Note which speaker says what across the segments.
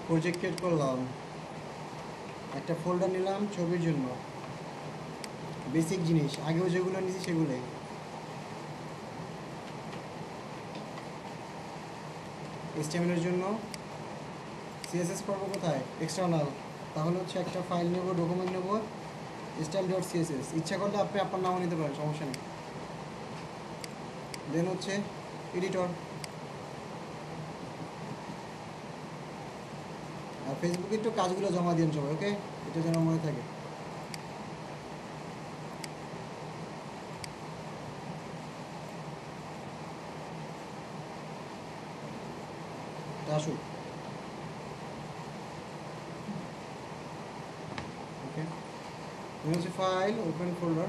Speaker 1: Project create করলাম, একটা folder নিলাম ছবির জন্য, বেসিক জিনিস আগেও যেগুলো নিয়েছি সেগুলোই। HTML-এর জন্য CSS করবো কোথায়, এক্সটার্নাল, তাহলে হচ্ছে একটা ফাইল নেব, ডকুমেন্ট নেব, style.css, ইচ্ছা করলে আপনি আপনার নামও নিতে পারেন, সমস্যা নেই। দেন হচ্ছে এডিটর, আর ফেসবুকে একটু কাজগুলো জমা দিন সবাই, ওকে, এটা যেন মনে থাকে। আসুক, ওকে, হচ্ছে ফাইল, ওপেন ফোল্ডার,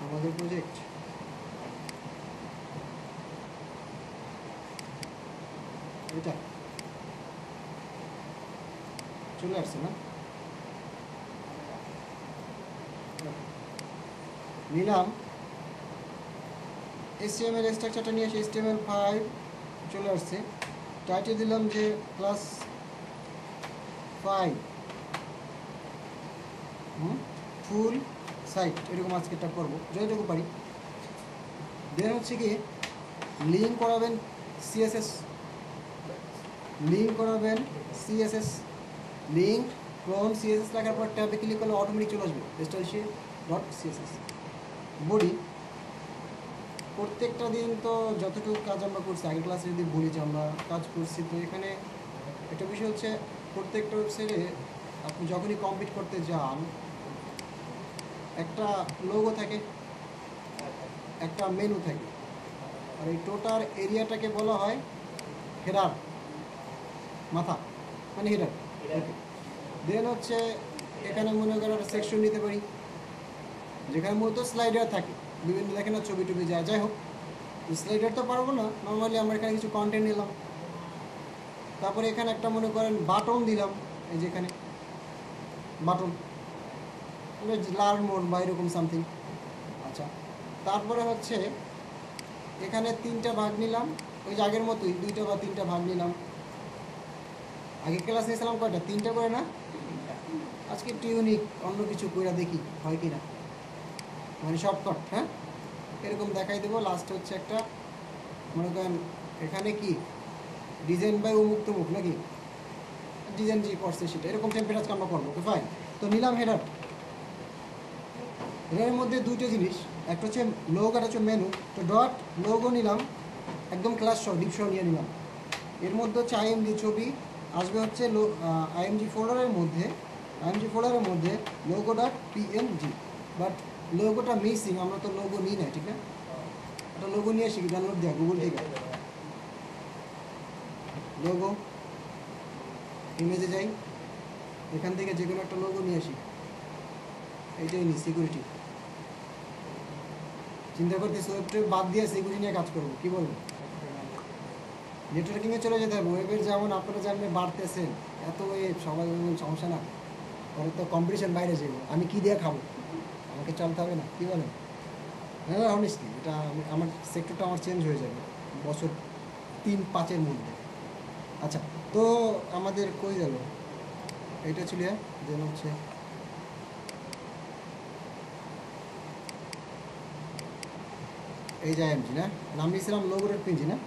Speaker 1: আমাদের প্রজেক্ট, এটা চলে আসছে না, নিলাম HTML স্ট্রাকচারটা নিয়ে এসে HTML5 চলে আসছে, টাইটেল দিলাম যে ক্লাস 5 ফুল সাইট, এরকম আজকে একটা করবো যতটুকু পারি। দেন হচ্ছে কি লিঙ্ক করাবেন CSS, লিঙ্ক করাবেন CSS, লিঙ্ক ক্লোন CSS লাগার পর ট্যাবে ক্লিক করলে অটোমেটিক চলে আসবে stylesheet.css। বডি, প্রত্যেকটা দিন তো যতটুকু কাজ আমরা করছি, আগের ক্লাসে যদি বলি যে আমরা কাজ করছি, তো এখানে একটা বিষয় হচ্ছে প্রত্যেকটা ওয়েবসাইটে আপনি যখনই কমপ্লিট করতে যান একটা লোগো থাকে, একটা মেনু থাকে, আর এই টোটাল এরিয়াটাকে বলা হয় হেডার, মাথা মানে হেডার, ওকে। দেন হচ্ছে এখানে মনে করার সেকশন নিতে পারি, যেখানে মূলত স্লাইডার থাকে, বিভিন্ন দেখে না ছবি টবি যায়, যাই হোক স্লাইডার তো পারবো না, নর্মালি আমরা এখানে কিছু কন্টেন্ট নিলাম, তারপরে এখানে একটা মনে করেন বাটন দিলাম, এই যে এখানে বাটন, লার্ন মোড বা এরকম সামথিং। আচ্ছা, তারপরে হচ্ছে এখানে 3টা ভাগ নিলাম, ওই যে আগের মতোই 2টা বা 3টা ভাগ নিলাম। আগে ক্লাস নিয়েছিলাম কয়টা, 3টা করে না, আজকে একটু ইউনিক অন্য কিছু করে দেখি হয় কি না, মানে শর্টকাট, হ্যাঁ এরকম দেখাই দেবো। লাস্ট হচ্ছে একটা মনে করেন এখানে কি ডিজাইন বাই উন্মুক্ত মুখ নাকি ডিজাইন যে করছে সেটা, এরকম টেম্পলেট আজকে আমরা করবো, ওকে ফাইন। তো নিলাম হেডার, হেডারের মধ্যে 2টা জিনিস, একটা হচ্ছে লোগো, একটা হচ্ছে মেনু। তো ডট লোগো নিলাম, একদম ক্লাস সহ ডিপ সহ নিয়ে নিলাম। এর মধ্যে হচ্ছে IMG ছবি আসবে, হচ্ছে IMG ফোল্ডারের মধ্যে লোগো ডট PNG, বাট লোগোটা মিসিং, আমরা তো লোগো নিই না, ঠিক না, একটা লোগো নিয়ে আসি, ডাউনলোড দেওয়া গুগল থেকে, লোগো ইমেজে যাই, এখান থেকে যে কোনো একটা লোগো নিয়ে আসি, এইটাই নিই সিকিউরিটি। চিন্তা করতেছি ওয়েবটা বাদ দিয়ে সিকিউরিটি নিয়ে কাজ করবো, কী বলবো, নেটওয়ার্কিংয়ে চলে যেতে হবে। ওয়েবের যেমন আপনারা জানবেন বাড়তেছেন, এত ওয়েব, সবাই সমস্যা না, পরে তো কম্পিটিশন বাইরে যাবো, আমি কী দিয়ে খাবো, আমাকে চলতে হবে না, কী বলেন? হ্যাঁ অনেস্টলি এটা আমার সেক্টরটা আমার চেঞ্জ হয়ে যাবে বছর 3-5-এর মধ্যে। আচ্ছা, তো আমাদের কই গেল, এইটা ছিল দেন হচ্ছে এই যে IMG না, নাম দিয়েছিলাম লোগো ডট PNG না,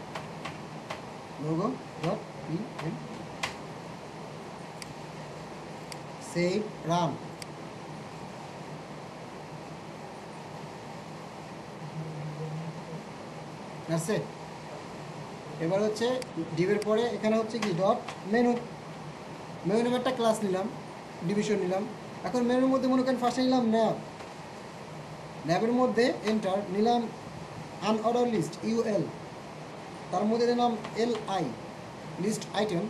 Speaker 1: logo dot PNG, save run. আসছে, এবার হচ্ছে ডিভের পরে এখানে হচ্ছে কি ডট মেনু, মেনু নামে একটা ক্লাস নিলাম, ডিভিশন নিলাম। এখন মেনুর মধ্যে মনে করেন ফার্স্টে নিলাম ন্যাব, ন্যাবের মধ্যে এন্টার নিলাম আনঅর্ডার লিস্ট UL, তার মধ্যে দিলাম LI লিস্ট আইটেম,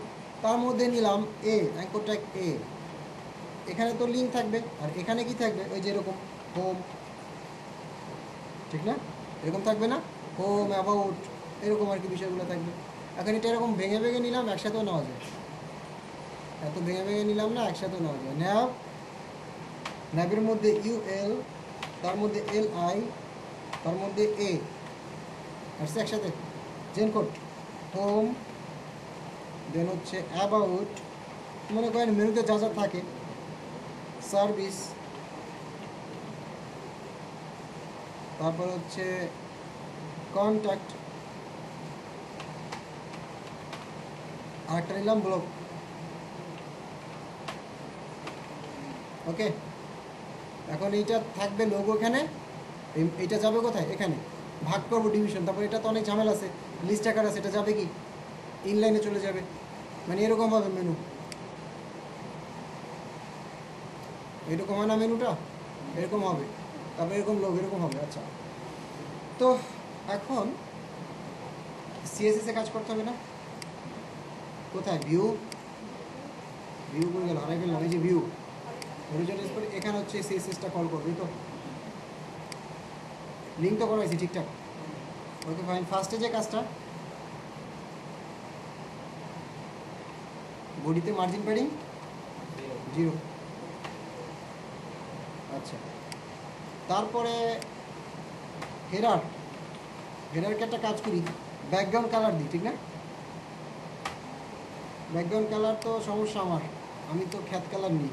Speaker 1: তার মধ্যে নিলাম অ্যাঙ্কর ট্যাগ A, এখানে তো লিঙ্ক থাকবে, আর এখানে কি থাকবে ওই যে এরকম হোম, ঠিক না, এরকম থাকবে না, হোম অ্যাবাউট এরকম আর কি বিষয়গুলো থাকবে। এখন এটা এরকম ভেঙে ভেঙে নিলাম, একসাথেও নেওয়া যায়, এত ভেঙে ভেঙে নিলাম না, একসাথেও নেওয়া যায়। ন্যাবের মধ্যে UL, তার মধ্যে LI, তার মধ্যে A, আসছে একসাথে জেন কোড হোম, দেন হচ্ছে অ্যাবাউট, মনে করেন মেনুতে যা যা থাকে, সার্ভিস, তারপর হচ্ছে কন্ট্যাক্ট, আর একটা নিলাম ব্লক। ওকে, এখন এইটা থাকবে লোগো এখানে, এইটা যাবে কোথায়, এখানে ভাগ করবো ডিভিশন। তারপর এটা তো অনেক ঝামেলা আছে, লিস্ট আকার আছে, এটা যাবে কি ইনলাইনে চলে যাবে, মানে এরকম হবে মেনু, এরকম হয় না মেনুটা, এরকম হবে, তারপর এরকম লোগো এরকম হবে। আচ্ছা, তো এখন সিএসএসে কাজ করতে হবে না? কোথায় ভিউ, ভিউ করে গেল, হারাই ফেললাম, এই যে ভিউ হরিজন্টাল স্পট, এখানে হচ্ছে সিএসএসটা কল করবে, তো লিঙ্ক তো করা হয়েছে ঠিকঠাক। ওকে ফাইন, ফার্স্টে যে কাজটা বডিতে মার্জিন প্যাডিং 0। আচ্ছা, তারপরে হেডারকে একটা কাজ করি, ব্যাকগ্রাউন্ড কালার দিই, ঠিক না? ব্যাকগ্রাউন্ড কালার তো সমস্যা আমার, আমি তো খ্যাত কালার নিই,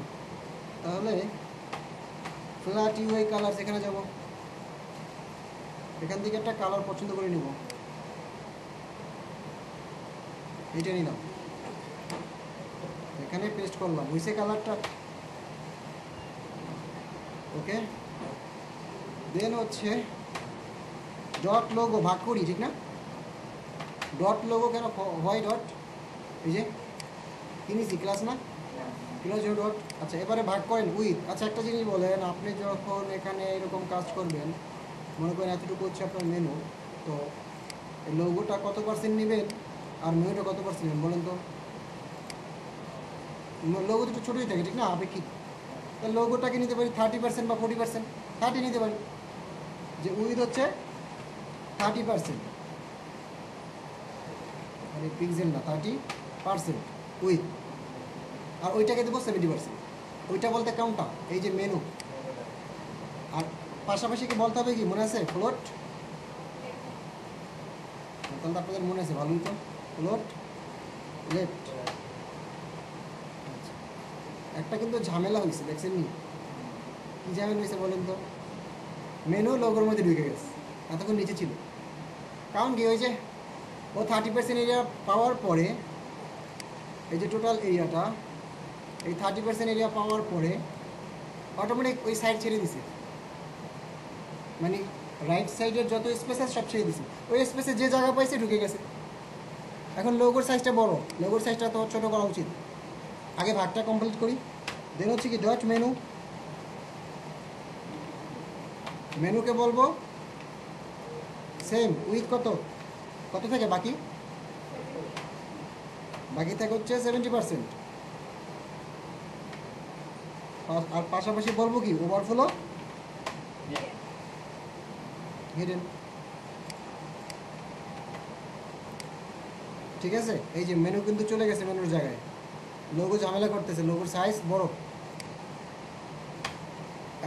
Speaker 1: তাহলে ফ্ল্যাট ইউআই কালার যেখানে যাব, এখান থেকে একটা কালার পছন্দ করে নেব, এইটা নিলাম, এখানে পেস্ট করলাম, হইছে কালারটা। ওকে, দেন হচ্ছে ডট লোগো ভাগ করি, ঠিক না? ডট লোগো কেন হয় ডট, এই যে কিনেছি ক্লাস না, ক্লাস ডট। আচ্ছা, এবারে ভাগ করেন উইথ। আচ্ছা, একটা জিনিস বলেন, আপনি যখন এখানে এরকম কাজ করবেন, মনে করেন এতটুকু হচ্ছে আপনার মেনু, তো এই লোগোটা কত পার্সেন্ট নেবেন আর মেনুটা কত পার্সেন্ট নেবেন বলেন তো? লোগো তো একটু ছোটোই থাকে, ঠিক না, আপেক্ষিক। তাহলে লোগোটাকে নিতে পারি 30% বা 40%, 30 নিতে পারি, যে উইথ হচ্ছে 30%, মানে পিক্সেল না, 30% উইথ, আর ওইটাকে দেবো 70%। ওইটা বলতে কোনটা, এই যে মেনু, আর পাশাপাশি কি বলতে হবে কি মনে আছে, ফ্লোট, তাহলে আপনাদের মনে আছে ভালোই তো, ফ্লোট লেফট। আচ্ছা, একটা কিন্তু ঝামেলা হয়েছে, দেখছেন নি কী ঝামেলা হয়েছে বলেন তো? মেনু লোগোর মধ্যে ঢুকে গেছে, এতক্ষণ নিচে ছিল, কারণ কি হয়েছে, ও 30% এরিয়া পাওয়ার পরে, এই যে টোটাল এরিয়াটা, এই 30% এরিয়া পাওয়ার পরে অটোমেটিক ওই সাইড ছেড়ে দিছে, মানে রাইট সাইডের যত স্পেস আছে সব ছেড়ে দিছে, ওই স্পেসে যে জায়গা পাইছে ঢুকে গেছে। এখন লোগোর সাইজটা বড়, লোগোর সাইজটা তো ছোটো করা উচিত, আগে ভাগটা কমপ্লিট করি। দেন হচ্ছে কি ডট মেনু, মেনুকে বলবো সেম উইথ কত কত থাকে বাকি, বাকি থাকে হচ্ছে 70%, আর পাশাপাশি বলবো কি ওভারফ্লো হিডেন। ঠিক আছে, এই যে মেনু কিন্তু চলে গেছে মেনুর জায়গায়, লোগো ঝামেলা করতেছে, লোগোর সাইজ বড়।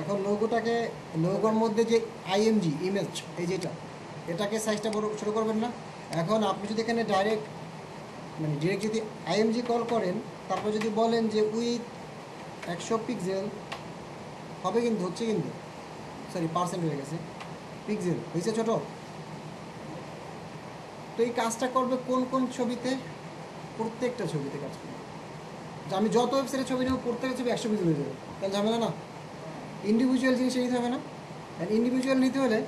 Speaker 1: এখন লোগোটাকে, লোগোর মধ্যে যে আইএমজি ইমেজ, এই যেটা, এটাকে সাইজটা বড় ছোটো করবেন না। এখন আপনি যদি এখানে ডাইরেক্ট, মানে ডিরেক্ট যদি আইএমজি কল করেন, তারপর যদি বলেন যে উইথ 100 পিক্সেল হবে, কিন্তু হচ্ছে, কিন্তু সরি পার্সেন্ট হয়ে গেছে, পিক্সেল হয়েছে ছোটো। তো এই কাজটা করবে কোন কোন ছবিতে, প্রত্যেকটা ছবিতে কাজ করবে। আমি যত ওয়েবসাইটের ছবি নেব, প্রত্যেকটা ছবি 100 পিক্সেল হয়ে যাবে, তাহলে ঝামেলা না। ইন্ডিভিজুয়াল জিনিস নিতে হবে না, ইন্ডিভিজুয়াল নিতে হলে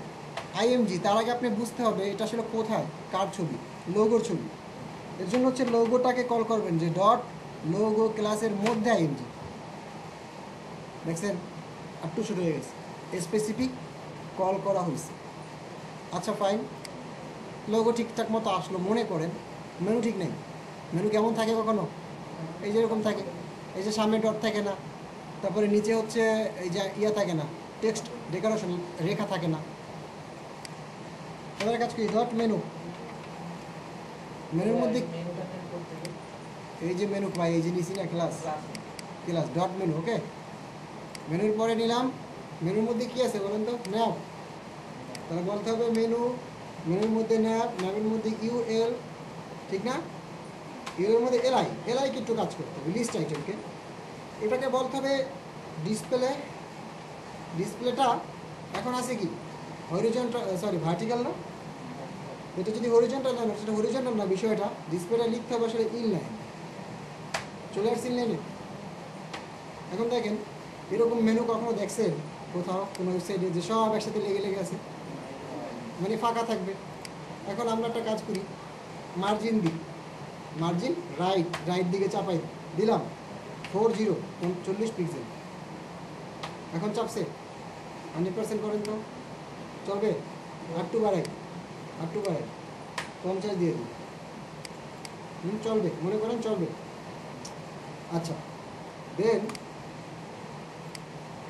Speaker 1: আইএমজি, তার আগে আপনি বুঝতে হবে এটা আসলে কোথায়, কার ছবি, লোগোর ছবি। এর জন্য হচ্ছে লোগোটাকে কল করবেন যে ডট লোগো ক্লাসের মধ্যে আইএমজি, দেখছেন একটু শুরু হয়ে গেছে, স্পেসিফিক কল করা হয়েছে। আচ্ছা ফাইন, লোগো ঠিকঠাক মতো আসলো, মনে করেন মেনু ঠিক নেই, মেনু কেমন থাকে কখনো, এই যে এরকম থাকে, এই যে সামনে ডট থাকে না, তারপরে নিচে হচ্ছে এই যে ইয়া থাকে না, টেক্সট ডেকোরেশন রেখা থাকে না। এবারে কাজ করি ডট মেনু, মেনুর মধ্যে এই যে মেনু পাই, এই যে নিচি না ক্লাস, ক্লাস ডট মেনু। ওকে, মেনুর পরে নিলাম, মেনুর মধ্যে কী আছে বলেন তো, ম্যাপ, তাহলে বলতে হবে মেনু মেনুর মধ্যে ন্যাব, ন্যাবের মধ্যে ইউএল, ঠিক না? ইউএল এর মধ্যে এলআই, এলআইকে একটু কাজ করতে হবে, লিস্ট আইটেমকে। এটাকে বলতে হবে ডিসপ্লে। ডিসপ্লেটা এখন আছে কি হরিজন্টাল, সরি ভার্টিক্যাল না, এটা যদি হরিজন্টাল না, সেটা হরিজন্টাল না, বিষয়টা ডিসপ্লেটা লিখতে হবে আসলে ইনলাইন। চলে আসছে ইনলাইনে। এখন দেখেন এরকম মেনু কখনো দেখছেন কোথাও কোনো ওয়েবসাইটে যে সব একসাথে লেগে লেগে আছে, মানে ফাঁকা থাকবে? এখন আমরা একটা কাজ করি, মার্জিন দিই, মার্জিন রাইট, রাইট দিকে চাপাই দিলাম 40 40 পিক্সেল। এখন চাপছে 100% করেন তো, চলবে? আর বাড়াই, আর বাড়াই 50 দিয়ে দিই, চলবে? মনে করেন চলবে। আচ্ছা, দেন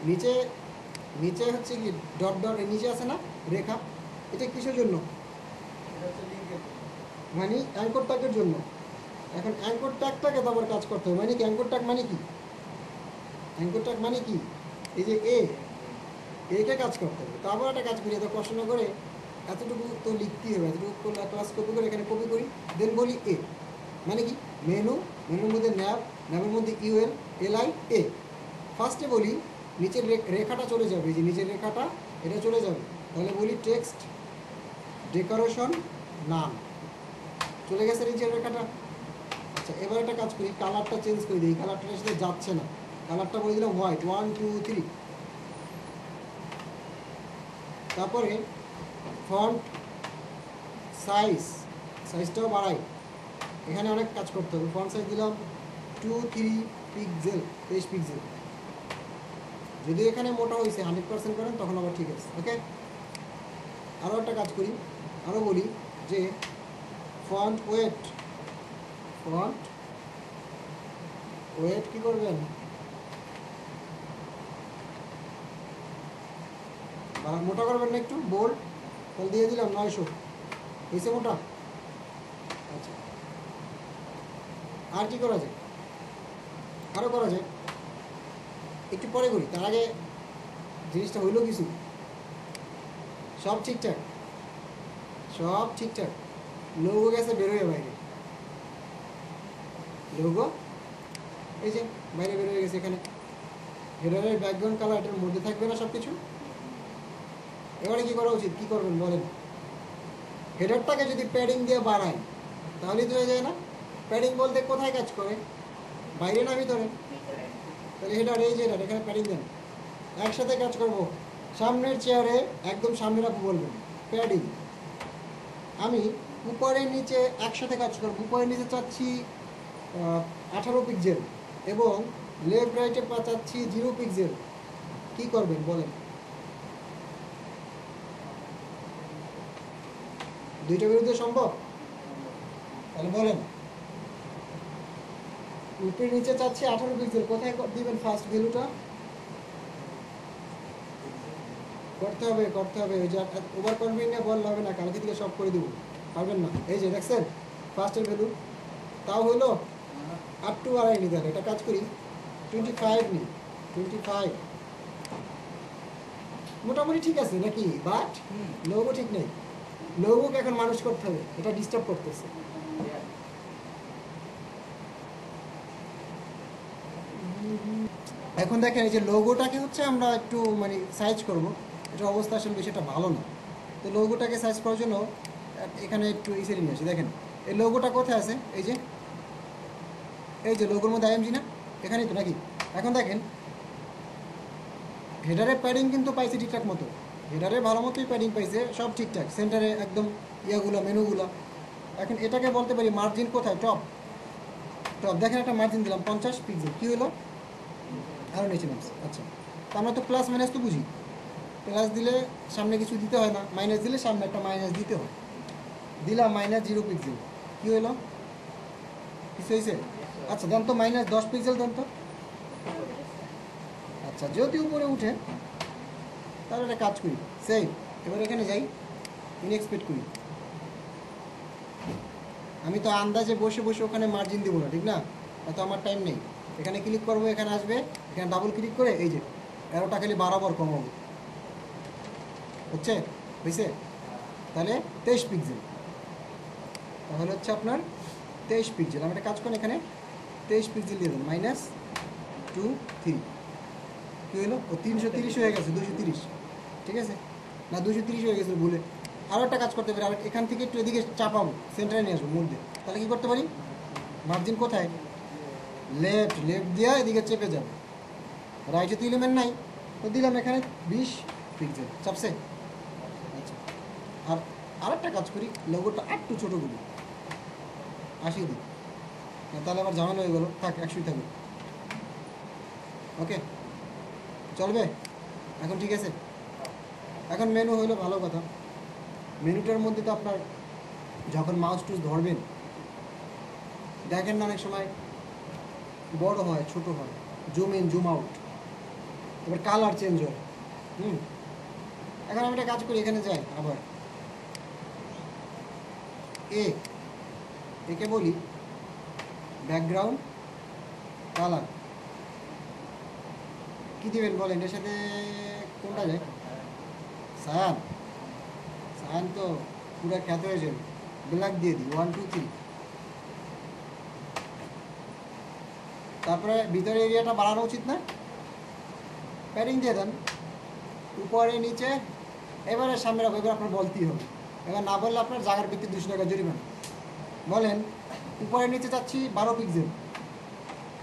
Speaker 1: নিচে, নিচে হচ্ছে কি ডট ডট, নিচে আছে না রেখা, এটা কিসের জন্য? মানে অ্যাঙ্কর ট্যাগের জন্য। এখন অ্যাঙ্কর ট্যাগটাকে তো আবার কাজ করতে হবে, মানে কি অ্যাঙ্কর ট্যাগ মানে কি? অ্যাঙ্কর ট্যাগ মানে কি? এই যে একে কাজ করতে হবে। তো আবার একটা কাজ করি, এত কষ্ট না করে এতটুকু তো লিখতেই হবে, এতটুকু ক্লাস কপি করে এখানে কপি করি, দেন বলি এ, মানে কি মেনু, মেনুর মধ্যে ন্যাব, ন্যাবের মধ্যে ইউএল, এলআই, এ। ফার্স্টে বলি নিচের রেখাটা চলে যাবে, এই যে নিচের রেখাটা এটা চলে যাবে, তাহলে বলি টেক্সট ডেকোরেশন নাম, চলে গেছে নিচের রেখাটা। আচ্ছা, এবার একটা কাজ করি, কালারটা চেঞ্জ করে দিই, কালারটার সাথে যাচ্ছে না, কালারটা বলে দিলাম হোয়াইট, 1 2 3। তারপরে ফন্ট সাইজ, সাইজটাও বাড়াই, এখানে অনেক কাজ করতে হবে। ফন্ট সাইজ দিলাম 2-3 পিক্সেল, 23 পিক্সেল। যদি এখানে মোটা হয়েছে 100% করেন তখন আবার ঠিক আছে, ওকে। আরও একটা কাজ করি, আরও বলি যে ফন্ট ওয়েট, ফন্ট ওয়েট কী করবেন, মোটা করবেন না একটু, বোল্ড, তাহলে দিয়ে দিলাম 900, হয়েছে মোটা। আচ্ছা, আর কি করা যায়? আরও করা যায়, একটু পরে করি, তার আগে জিনিসটা হইলো কিছু, সব ঠিকঠাক, সব ঠিকঠাক। লোগো গেছে বেরোয় বাইরে, লোগো এই যে বাইরে বেরোয় গেছে। এখানে হেডারের ব্যাকগ্রাউন্ড কালার এটার মধ্যে থাকবে না সব কিছু। এবারে কী করা উচিত, কী করবেন বলেন? হেডারটাকে যদি প্যাডিং দিয়ে বাড়াই তাহলেই তো হয়ে যায় না? প্যাডিং বলতে কোথায় কাজ করে, বাইরে না ভিতরে? তাহলে হেডার, এই যে হেডার, এখানে প্যাডিং দেন, একসাথে কাজ করব। সামনের চেয়ারে একদম সামনে রাখবো, বলবেন প্যাডিং। আমি উপরে নিচে একসাথে কাজ করব। উপরে নিচে চাচ্ছি 18 পিক্সেল এবং লেফট রাইটে চাচ্ছি 0 পিক্সেল। কী করবেন বলেন? দুইটা বিরুদ্ধে সম্ভব? তাহলে বলেন, উপরে নিচে চাচ্ছি 18 পিক্সেল, কোথায় দিবেন ফার্স্ট ভ্যালুটা? করতে হবে, করতে হবে। ওই যে ওভার কনফিডেন্ট বললে হবে না, কালকে থেকে সব করে দেবো, পারবেন না। এই যে দেখছেন ফার্স্টের ভ্যালু, তাও হলো 8 বাড়াই নি। তাহলে এটা কাজ করি, 25 নি, 25 মোটামুটি ঠিক আছে নাকি? বাট লোগো ঠিক নেই, লোগোকে এখন মানুষ করতে হবে, এটা ডিস্টার্ব করতেছে। এখন দেখেন এই যে লোগোটাকে হচ্ছে আমরা একটু মানে সাইজ করব, এটা অবস্থা আসলে বেশি একটা ভালো না। তো লোগোটাকে সাইজ করার জন্য এখানে একটু ইসেরি নিয়ে আসি। দেখেন এই লোগোটা কোথায় আছে, এই যে লোগোর মধ্যে আইএমজি না, এখানেই তো নাকি? এখন দেখেন হেডারের প্যাডিং কিন্তু পাইছে ঠিকঠাক মতো, হেডারে ভালো মতোই প্যাডিং পাইছে, সব ঠিকঠাক, সেন্টারে একদম ইয়াগুলো মেনুগুলো। এখন এটাকে বলতে পারি মার্জিন কোথায়, টপ, টপ। দেখেন একটা মার্জিন দিলাম 50 পিক্সেল, কী হলো? আরও নিচে নামছে। আচ্ছা, তো আমরা তো প্লাস মাইনাস তো বুঝি, প্লাস দিলে সামনে কিছু দিতে হয় না, মাইনাস দিলে সামনে একটা মাইনাস দিতে হয়। দিলাম -0 পিক্সেল, কী হলো? কিছু হয়েছে? আচ্ছা দেন তো -10 পিক্সেল দেন তো। আচ্ছা, যদি উপরে উঠে তাহলে একটা কাজ করি, সেভ। এবার এখানে যাই, ইনএক্সপেক্ট করি। আমি তো আন্দাজে বসে বসে ওখানে মার্জিন দেবো না, ঠিক না? এত আমার টাইম নেই। এখানে ক্লিক করবো, এখানে আসবে, এখানে ডাবল ক্লিক করে এই যে অ্যারোটা খালি বরাবর কমাবো, হচ্ছে? হয়েছে? তাহলে 23 পিক্সেল, তাহলে হচ্ছে আপনার 23 পিক্সেল। আমি একটা কাজ করি, এখানে 23 পিক্সেল দিয়ে দেন, -2 3 কী হলো? ও 330 হয়ে গেছে, 230, ঠিক আছে না 230 হয়ে গেছে ভুলে। আরও একটা কাজ করতে পারি, আর এখান থেকে একটু এদিকে চাপাবো, সেন্টারে নিয়ে আসবো মধ্যে। তাহলে কী করতে পারি, মার্জিন কোথায়, লেফট দিয়ে এদিকে চেপে যাবে। রাইটে তো এলিমেন্ট নাই, তো দিলাম এখানে 20 পিক্সেল, চাপছে। আচ্ছা, আর আরেকটা কাজ করি, লোগোটা একটু ছোটো করি, 80 দিই, তাহলে আবার ঝামেলা হয়ে গেলো, থাক 100 থাকবে। ওকে, চলবে এখন, ঠিক আছে। এখন মেনু হলো ভালো কথা, মেনুটার মধ্যে তো আপনার যখন মাউস টুস ধরবেন, দেখেন না অনেক সময় বড় হয় ছোট হয়, জুম ইন জুম আউট, এবার কালার চেঞ্জ হয়। এখন আমি একটা কাজ করি, এখানে যাই আবার একে বলি ব্যাকগ্রাউন্ড কালার। কী দেবেন বলেন, এর সাথে কোনটা যায়? সায়ান তো পুরো খ্যাত হয়ে যাবে, ব্ল্যাক দিয়ে দিই, 1 2 3। তারপরে ভিতরে এরিয়াটা বাড়ানো উচিত না, প্যাডিং দিয়ে দেন উপরে নিচে। এবারে সামনে রাখবো, এবার আপনার বলতেই হবে, এবার না বললে আপনার জায়গার ভিত্তি 200 টাকা জরিমানা। বলেন, উপরে নিচে চাচ্ছি 12 পিক্সেল,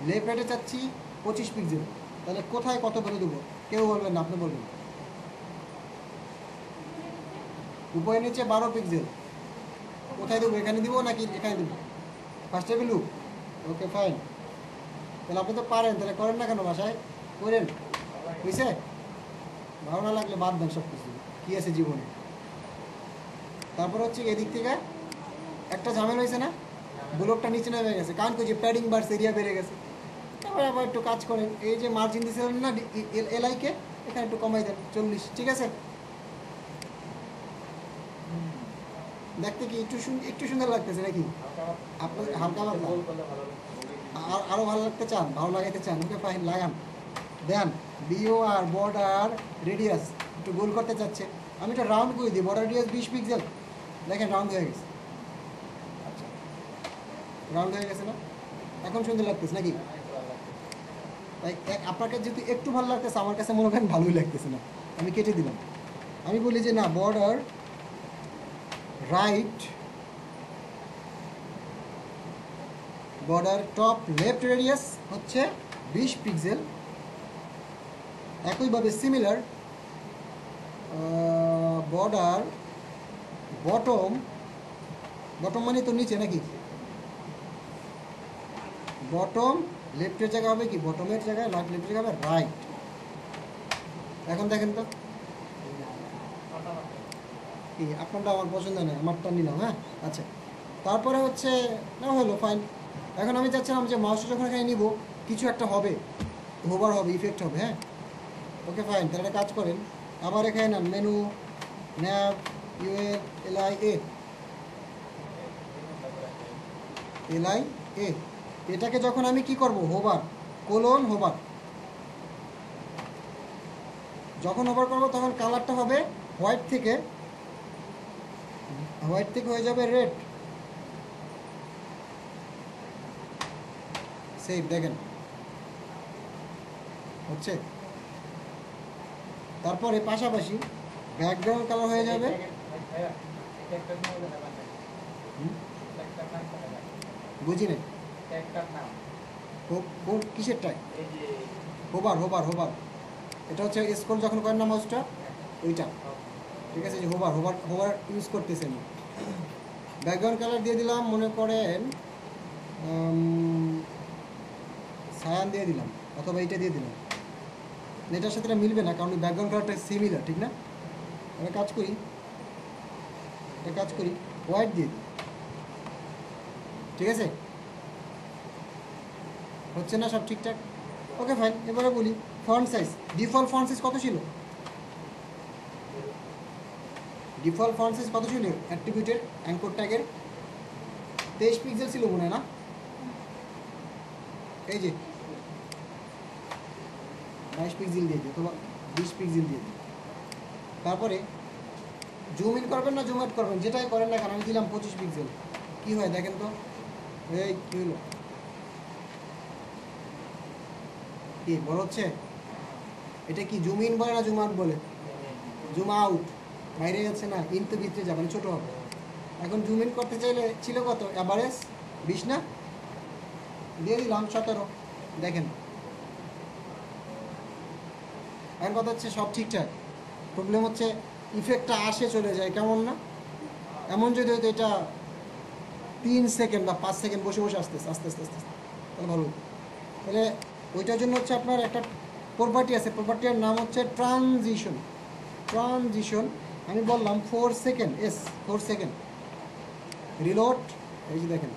Speaker 1: লেফট রাইটে চাচ্ছি 25 পিক্সেল, তাহলে কোথায় কত করে দেবো? কেউ বলবেন না, আপনি বলবেন। উপরে নিচে 12 পিক্সেল, কোথায় দেবো? এখানে দিব নাকি এখানে দেবো? ফার্স্টে বিলু, ওকে ফাইন। তাহলে আপনি তো পারেন, তাহলে করেন না কেন? বাসায় করেন, বুঝছে? ভালো না লাগলে বাদ দেন সব কিছু, কী আছে জীবনে। তারপর হচ্ছে এদিক থেকে একটা ঝামেলা হয়েছে না, ব্লকটা নিচে নেমে গেছে, কারণ কি যে প্যাডিং বার্স এরিয়া বেড়ে গেছে। তারপরে আবার একটু কাজ করেন, এই যে মার্জিন দিয়েছিলেন না এলআইকে, এখানে একটু কমাই দেন 40, ঠিক আছে? দেখতে কি একটু সুন্দর লাগতেছে নাকি? আপনার হালকা পাতলা আরও ভালো লাগতে চান, ভালো লাগাইতে চান, ওকে ফাইন, লাগান। দেন বিও আর বর্ডার রেডিয়াস একটু গোল করতে চাচ্ছে, আমি এটা রাউন্ড করে দিই, বর্ডার রেডিয়াস 20 পিক্সেল, দেখেন রাউন্ড হয়ে গেছে। আচ্ছা, রাউন্ড হয়ে গেছে না? এখন সুন্দর লাগতেছে নাকি? তাই আপনাকে যদি একটু ভালো লাগতেছে, আমার কাছে মনে করেন ভালোই লাগতেছে না, আমি কেটে দিলাম। আমি বলি যে না, border right, border top left radius হচ্ছে 20 পিক্সেল। একইভাবে সিমিলার বর্ডার বটম মানে তো নিচে নাকি, বটম লেফটের জায়গা হবে কি, বটমের জায়গায় লেফটের জায়গা হবে রাইট। এখন দেখেন তো কি, আপনারটা আমার পছন্দ নয়, আমারটা নিলাম। হ্যাঁ, আচ্ছা, তারপরে হচ্ছে না হলো ফাইন। এখন আমি চাচ্ছিলাম যে মাউসটা যখন এখানে নিব কিছু একটা হবে, হোভার হবে, ইফেক্ট হবে। হ্যাঁ, ওকে ফাইন, তাহলে একটা কাজ করেন, আবার এখানে না মেনু ন্যাব LIA, এটাকে যখন আমি কি করব, হোভার হোভার, যখন হোভার করবো তখন কালারটা হবে হোয়াইট থেকে হয়ে যাবে রেড। সেভ, দেখেন হচ্ছে। তারপরে পাশাপাশি ব্যাকগ্রাউন্ড কালার হয়ে যাবে, বুঝি না কিসের টাই, হোভার, এটা হচ্ছে স্ক্রল যখন করেন না মাউসটা, ওইটা, ঠিক আছে? যে হোভার ইউজ করতেছেন। ব্যাকগ্রাউন্ড কালার দিয়ে দিলাম, মনে করেন সায়ান দিয়ে দিলাম, অথবা এইটা দিয়ে দিলাম। এটার সাথে এটা মিলবে না, কারণ ব্যাকগ্রাউন্ড কালারটা সিমিলার, ঠিক না? একটা কাজ করি হোয়াইট দিয়ে দিই, ঠিক আছে? হচ্ছে না সব ঠিকঠাক? Okay fine. এবারে বলি font size, default font size কত ছিল? অ্যাট্রিবিউটের অ্যাঙ্কর ট্যাগের 23 পিক্সেল ছিল মনে হয় না? এই যে 22 পিক্সেল দিয়ে দিই, অথবা 20 পিক্সেল দিয়ে দিই। তারপরে জুম ইন করবেন না জুম আউট করবেন, যেটাই করেন না কারণ আমি দিলাম 25 পিক্সেল। কি হয় দেখেন তো, এই কি হলো, কি বড় হচ্ছে? এটা কি জুম ইন বলে না জুম আউট বলে? জুম আউট, বাইরে যাচ্ছে না, ইন তো ভিতরে যাবে, ছোটো হবে। এখন জুম ইন করতে চাইলে ছিল কত অ্যাভারেজ, 20 না, দিয়ে দিলাম 17। দেখেন এখন কথা হচ্ছে সব ঠিকঠাক, প্রবলেম হচ্ছে ইফেক্টটা আসে চলে যায়, কেমন না? এমন যদি হয়তো এটা 3 সেকেন্ড বা 5 সেকেন্ড বসে বসে আস্তে আস্তে আস্তে আস্তে আস্তে তাহলে ভালো হতো। তাহলে ওইটার জন্য হচ্ছে আপনার একটা প্রপার্টি আছে, প্রপার্টির নাম হচ্ছে ট্রানজিশন। ট্রানজিশন আমি বললাম 4 সেকেন্ড, 4 সেকেন্ড রিলোড। এই যে দেখেন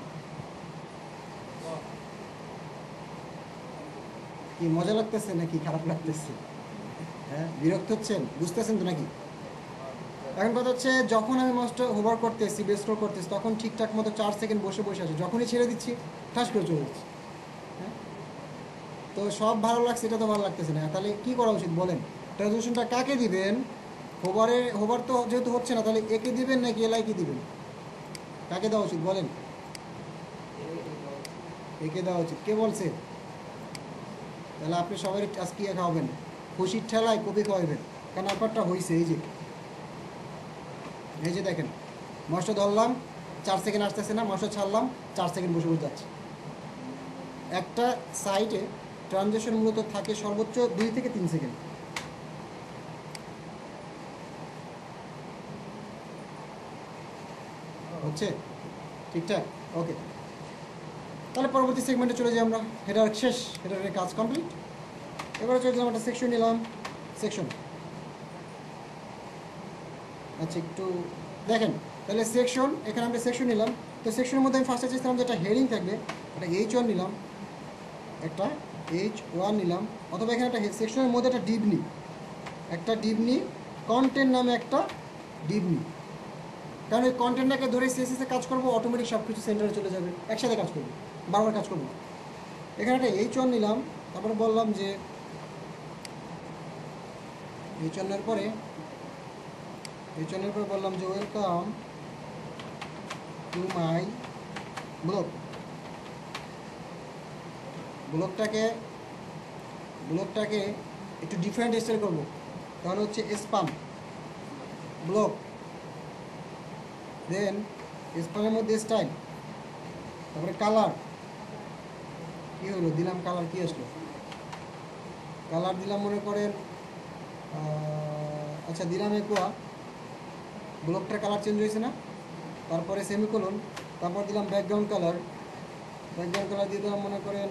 Speaker 1: কি মজা লাগতেছে নাকি খারাপ লাগতেছে? হ্যাঁ, বিরক্ত হচ্ছেন, বুঝতেছেন তো নাকি? এখন কথা হচ্ছে যখন আমি মাউসটা হোভার করতেছি, বেস্ট্রোক করতেছি, তখন ঠিকঠাক মতো 4 সেকেন্ড বসে বসে আছে, যখনই ছেড়ে দিচ্ছি ঠাস করে চলে যাচ্ছে। হ্যাঁ, তো সব ভালো লাগছে, এটা তো ভালো লাগতেছে না, তাহলে কি করা উচিত বলেন? ট্রানজিশনটা কাকে দিবেন? হোভার তো যেহেতু হচ্ছে না, তাহলে একে দিবেন নাকি এলআইকে দিবেন? কাকে দেওয়া উচিত বলেন? একে দেওয়া উচিত। কে বলছে? তাহলে আপনি সবাই আজকে খাওয়াবেন, খুশির ঠেলায় কবি খাওয়াবেন, কারণ ব্যাপারটা হয়েছে। এই যে দেখেন, মাউসটা ধরলাম 4 সেকেন্ড আসতেছে না, মাউসটা ছাড়লাম 4 সেকেন্ড বসে বসে যাচ্ছে। একটা সাইটে ট্রানজিশন মূলত থাকে সর্বোচ্চ 2 থেকে 3 সেকেন্ড। হচ্ছে ঠিকঠাক? ওকে, তাহলে পরবর্তী সেগমেন্টে চলে যাই আমরা। হেডার শেষ, হেডারের কাজ কমপ্লিট। এবারে চলে গেলাম একটা সেকশন নিলাম, সেকশন। আচ্ছা একটু দেখেন, তাহলে সেকশন, এখানে আমরা সেকশন নিলাম। তো সেকশনের মধ্যে আমি ফার্স্টে চেয়েছিলাম যে একটা হেডিং থাকবে, একটা H1 নিলাম, একটা H1 নিলাম, অথবা এখানে একটা সেকশনের মধ্যে একটা ডিভ নিই, কন্টেন্ট নামে একটা ডিভ নিই, কারণ ওই কন্টেন্টটাকে ধরে সিএসএসে কাজ করবো, অটোমেটিক সব কিছু সেন্টারে চলে যাবে, একসাথে কাজ করবো, বারবার কাজ করবো। এখানে একটা H1 নিলাম, তারপরে বললাম যে H1 এর পরে বললাম যে ওয়েলকাম টু মাই ব্লগ। ব্লগটাকে একটু ডিফারেন্ট স্টাইল করবো, তাহলে হচ্ছে স্পাম ব্লগ, দেন স্পামের মধ্যে স্টাইল, তারপরে কালার। কী হলো, দিলাম কালার, কী আসলো? কালার দিলাম মনে করেন, আচ্ছা দিলাম একোয়া, ব্লগটার কালার চেঞ্জ হয়েছে না? তারপরে সেমিকোলন, তারপর দিলাম ব্যাকগ্রাউন্ড কালার দিয়ে দিলাম মনে করেন,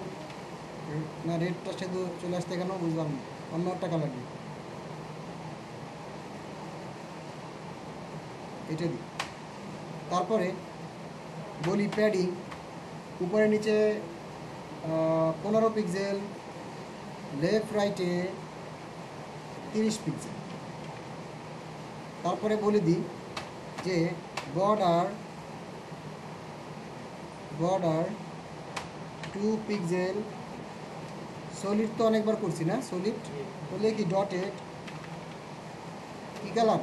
Speaker 1: না রেডটা শুধু চলে আসতে কেন বুঝলাম না, অন্য একটা কালার দিই, এটা দিই। তারপরে বলি প্যাডিং, উপরে নিচে 15 পিক্সেল, লেফট রাইটে 30 পিক্সেল। তারপরে বলে দিই যে বর্ডার 2 পিক্সেল, সলিড তো অনেকবার করছি না, সলিড বলে কি ডটেড, কি কালার,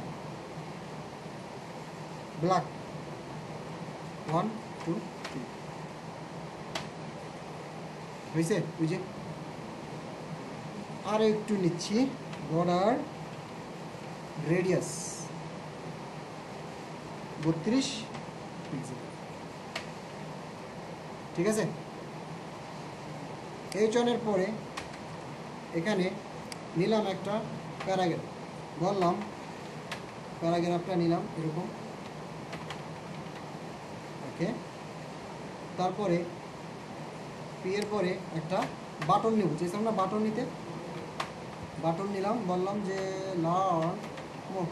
Speaker 1: ব্ল্যাক, 1 2 3 হয়েছে বুঝে। আর একটু নিচ্ছি বর্ডার রেডিয়াস 32 পিক্সেল, ঠিক আছে। H1 এর পরে এখানে নিলাম একটা প্যারাগ্রাফ, বললাম প্যারাগ্রাফটা নিলাম এরকম, ওকে। তারপরে পি এর পরে একটা বাটন নেব, চেয়েছিলাম না বাটন নিতে, বাটন নিলাম, বললাম যে লার্ন মোর,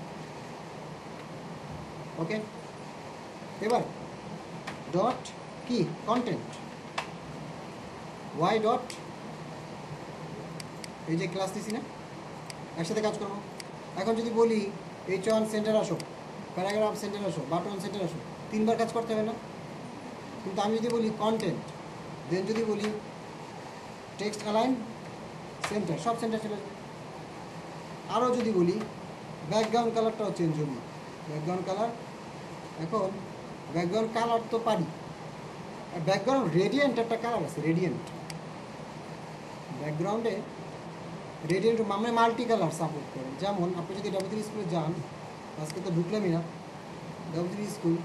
Speaker 1: ওকে। এবার ডট কি কন্টেন্ট, ওয়াই ডট, এই যে ক্লাস দিছি না, একসাথে কাজ করবো। এখন যদি বলি H1 সেন্টার আসো, প্যারাগ্রাফ সেন্টার আসো, বাটন সেন্টার আসো, 3বার কাজ করতে হবে না? কিন্তু আমি যদি বলি কন্টেন্ট, দেন যদি বলি টেক্সট অ্যালাইন সেন্টার, সব সেন্টার চলে যাবে। আরও যদি বলি ব্যাকগ্রাউন্ড কালারটাও চেঞ্জ হবে, ব্যাকগ্রাউন্ড কালার। এখন ব্যাকগ্রাউন্ড কালার তো পারি, আর ব্যাকগ্রাউন্ড রেডিয়েন্ট একটা কালার আছে, রেডিয়েন্ট। ব্যাকগ্রাউন্ডে রেডিয়েন্ট মানে মাল্টি কালার সাপোর্ট করে। যেমন আপনি যদি W3 স্কুলে যান, আজকে তো ঢুকলামই না, W3 স্কুল,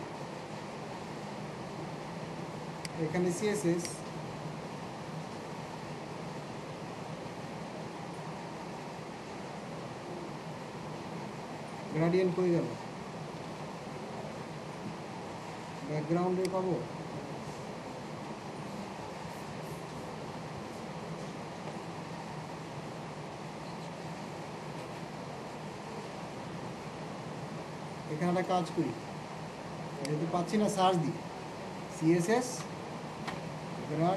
Speaker 1: এখানে CSS, গ্রেডিয়েন্ট কই গেল, ব্যাকগ্রাউন্ডে পাবো, এখানে একটা কাজ করি, যেহেতু পাচ্ছি না সার্চ দিই CSS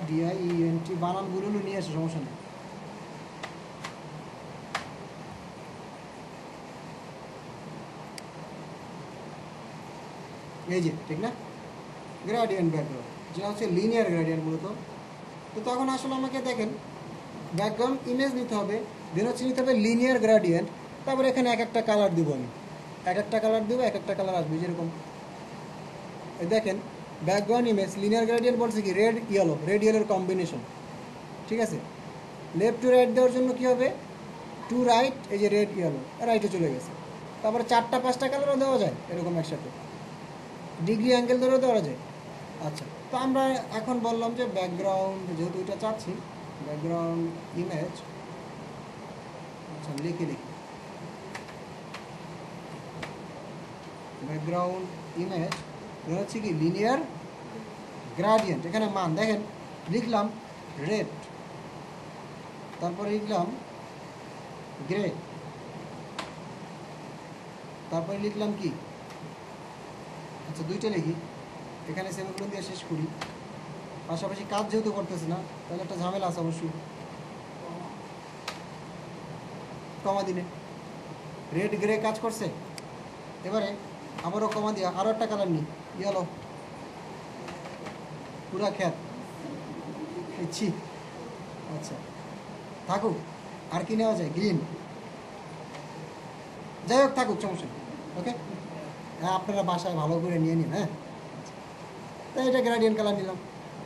Speaker 1: DIENT বানানগুলো নিয়ে আসে, সমস্যা নেই। এই যে ঠিক না, গ্রেডিয়েন্ট ব্যাকগ্রাউন্ড, যেটা হচ্ছে লিনিয়ার গ্রেডিয়েন্ট মূলত। তো তখন আসলে আমাকে দেখেন ব্যাকগ্রাউন্ড ইমেজ নিতে হবে, দেন হচ্ছে নিতে হবে লিনিয়ার গ্রেডিয়েন্ট, তারপরে এখানে এক একটা কালার দিব আমি, এক একটা কালার দেবো, এক একটা কালার আসবে। যেরকম দেখেন ব্যাকগ্রাউন্ড ইমেজ লিনিয়ার গ্রেডিয়েন্ট বলছে কি রেড ইয়েলো, রেড ইয়েলোর কম্বিনেশন, ঠিক আছে। লেফট টু রাইট দেওয়ার জন্য কী হবে, টু রাইট, এই যে রেড ইয়েলো, রাইটে চলে গেছে। তারপরে 4টা-5টা কালারও দেওয়া যায় এরকম একসাথে, ডিগ্রি অ্যাঙ্গেল ধরেও দেওয়া যায়। আচ্ছা, তো আমরা এখন বললাম যে ব্যাকগ্রাউন্ড, যেহেতু এটা চাচ্ছি ব্যাকগ্রাউন্ড ইমেজ, আচ্ছা লিখে ব্যাকগ্রাউন্ড ইমেজ হচ্ছে কি লিনিয়ার গ্রেডিয়েন্ট। এখানে মান দেখেন লিখলাম রেড, তারপরে লিখলাম গ্রে, তারপরে লিখলাম কি, আচ্ছা দুইটা লিখি, এখানে সেমিকোলন দিয়ে শেষ করি। পাশাপাশি কাজ যেহেতু করতেছে না, তাহলে একটা ঝামেলা আছে অবশ্যই, কমা দিলে রেড গ্রে কাজ করছে। এবারে আবারও কমা দিয়া আরও একটা কালার নিই, ইয়েলো, পুরা খ্যাত ইচ্ছি। আচ্ছা থাকুক, আর কি নেওয়া যায়, গ্রিন, যাই হোক থাকুক, সমস্যা নেই। ওকে, হ্যাঁ আপনারা বাসায় ভালো করে নিয়ে নিন। হ্যাঁ, তাই এটা গ্রেডিয়েন্ট কালার নিলাম।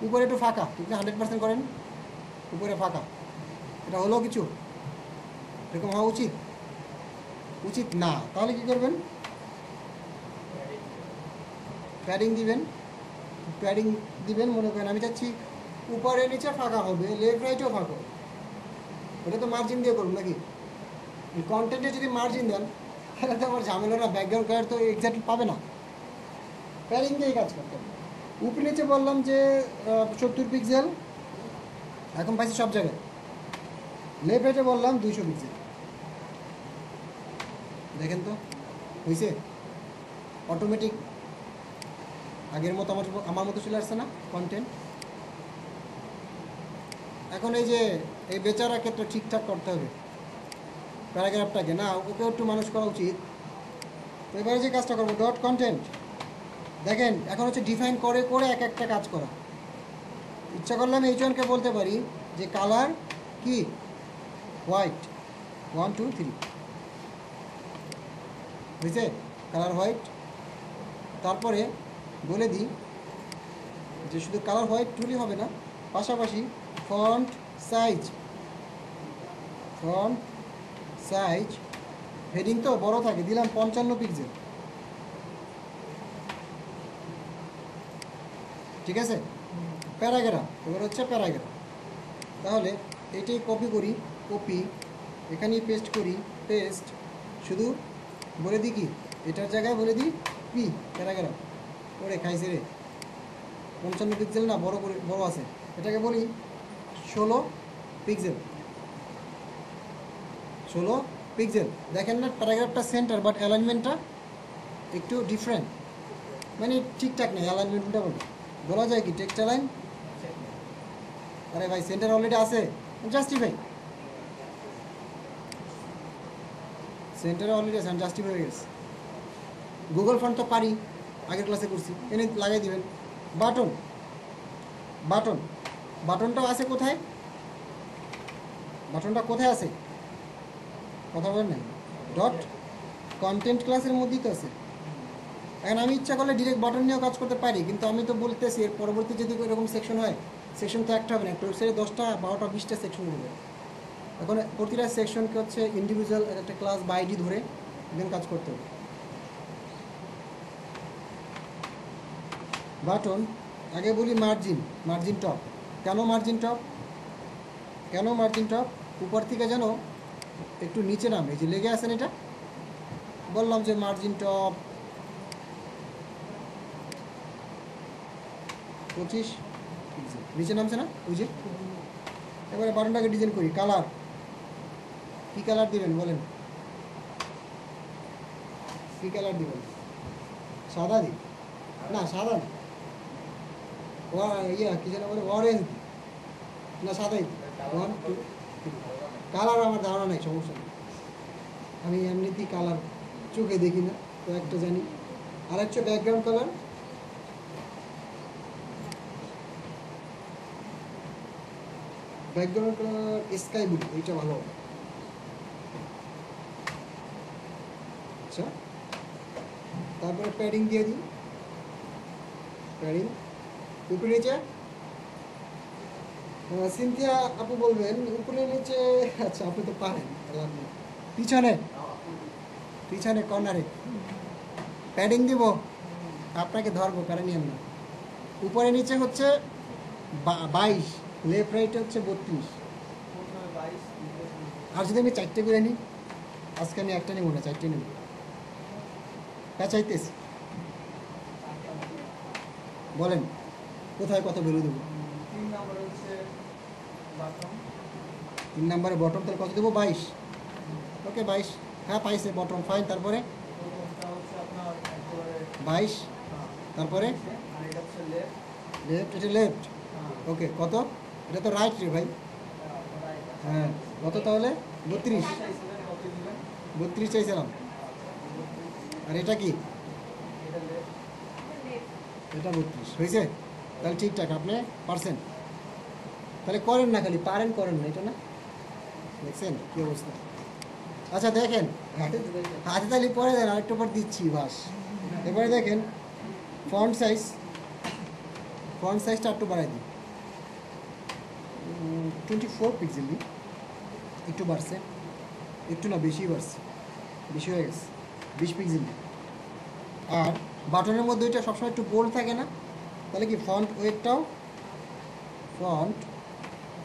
Speaker 1: উপরে একটু ফাঁকা, ঠিক না, 100% করেন, উপরে ফাঁকা। এটা হলো কিছু এরকম হওয়া উচিত, উচিত না। তাহলে কি করবেন, প্যাডিং দিবেন, প্যাডিং দিবেন। মনে করেন আমি চাচ্ছি উপরে নিচে ফাঁকা হবে, লেফট রাইটেও ফাঁকা হবে, ওটা তো মার্জিন দিয়ে করুন নাকি। কন্টেন্টে যদি মার্জিন দেন তাহলে তো আমার ঝামেলা না, ব্যাকগ্রাউন্ড কালার তো এক্স্যাক্টলি পাবে না। প্যাডিং দিয়েই কাজ করতে হবে। উপরে নিচে বললাম যে 70 পিক্সেল, এখন পাইছি সব জায়গায়। লেফট রাইটে বললাম 200 পিক্সেল। দেখেন তো হয়েছে, অটোমেটিক আগের মতো আমার মতো চলে আসছে না কন্টেন্ট। এখন এই যে এই বেচারা ক্ষেত্রে ঠিকঠাক করতে হবে প্যারাগ্রাফটাকে, না ওকেও একটু মানুষ করা উচিত। তো এবারে যে কাজটা করবো, ডট কন্টেন্ট, দেখেন এখন হচ্ছে ডিফাইন করে করে এক একটা কাজ করা। ইচ্ছা করলাম H1কে বলতে পারি যে কালার কি হোয়াইট, 1 2 3, বুঝছে, কালার হোয়াইট। তারপরে বলে দিই যে শুধু কালার হোয়াইট টুলি হবে না, পাশাপাশি font size, font size heading তো বড় থাকে, দিলাম 55 পিক্সেল, ঠিক আছে। প্যারাগ্রাফ, এবার হচ্ছে প্যারাগ্রাফ। তাহলে এটাই কপি করি, কপি এখানেই পেস্ট করি, পেস্ট, শুধু বলে দিই কি এটার জায়গায় বলে দিই পি, প্যারাগ্রাফ। ওরে খাইছে রে, 55 পিক্সেল না, বড় করে বড় আছে, এটাকে বলি 16 পিক্সেল, 16 পিক্সেল। দেখেন না প্যারাগ্রাফটা সেন্টার, বাট অ্যালাইনমেন্টটা একটু ডিফারেন্ট, মানে ঠিকঠাক নেই অ্যালাইনমেন্টটা। বলা যায় কি টেক্সট অ্যালাইন, আরে ভাই সেন্টার অলরেডি আছে, জাস্টিফাই, সেন্টারে অলরেডি আছে, জাস্টিফাই হয়ে গেছে। গুগল ফন্ট তো পারি, আগের ক্লাসে করছি, এনে লাগাই দিবেন। বাটন, বাটন, বাটনটাও আছে কোথায়, বাটনটা কোথায় আছে কথা বলেন না, ডট কন্টেন্ট ক্লাসের মধ্যেই তো আছে, এখন আমি ইচ্ছা করলে ডিরেক্ট বাটন নিয়েও কাজ করতে পারি, কিন্তু আমি তো বলতেছি এর পরবর্তী যদি এরকম সেকশন হয়, সেকশন তো একটা হবে না, একটা ওয়েবসাইটে 10টা 12টা 20টা সেকশন হবে। এখন প্রতিটা সেকশনকে হচ্ছে ইন্ডিভিজুয়াল একটা ক্লাস বা আইডি ধরে দেন কাজ করতে হবে। বাটন আগে বলি মার্জিন, মার্জিন টপ। কেন মার্জিন টপ? কেন মার্জিন টপ? উপর থেকে যেন একটু নিচে নামে, এই যে লেগে আছেন এটা, বললাম যে মার্জিন টপ 25 নিচে নামছে না, ওই যে। এবারে বাটনটাকে ডিজাইন করি। কালার কী কালার দিবেন বলেন? কী কালার দিবেন? সাদা দিই না, সাদা না, ইয়া কী যেন বলে, অরেঞ্জ না সাদাই? 1 2 কালার আমার ধারণা নেই, সমস্যা নেই, আমি এমনিতেই কালার চোখে দেখি না, তো একটা জানি। আর হচ্ছে background colour, background colour sky blue, এইটা ভালো হবে। আচ্ছা, তারপরে প্যাডিং দিয়ে দিই, প্যাডিং উপরে নিচে। সিনথিয়া আপু বলবেন উপরে নিচে, আচ্ছা আপনি তো পারেন, পিছনে পিছনে কর্নারে প্যাডিং দিব, আপনাকে ধরবো, প্যারা নিয়েন না। উপরে নিচে হচ্ছে 22, লেফট রাইটে হচ্ছে 32। আর যদি আমি 4টে করে নিই, আজকে আমি একটা নেব না, 4টে নেব, চাইতেছি। বলেন কোথায় কত ভ্যালু দেবো? 3 নম্বরে বটম, তাহলে কত দেবো? 22। ওকে 22, হ্যাঁ পাইছে বটম, ফাইন। তারপরে 22, তারপরে লেফট, এটা লেফট, ওকে। কত? এটা তো রাইট রে ভাই, হ্যাঁ কত তাহলে? 32, 32 চাইছিলাম। আর এটা কি? এটা 32 হয়েছে, তাহলে ঠিকঠাক, আপনি পারছেন। তাহলে করেন না, খালি পারেন করেন না, এটা না, দেখছেন কী অবস্থা। আচ্ছা দেখেন, হাতে তালি পরে দেন, আরেকটু পর দিচ্ছি, বাস। এবারে দেখেন ফন্ট সাইজটা একটু বাড়াই দিই, 24 পিক্সেল দিই, একটু বাড়ছে, একটু না বেশি বাড়ছে, বেশি হয়ে গেছে, 20 পিক্সেল দিই। আর বাটনের মধ্যে ওইটা সবসময় একটু বোল্ড থাকে না, তাহলে কি ফন্ট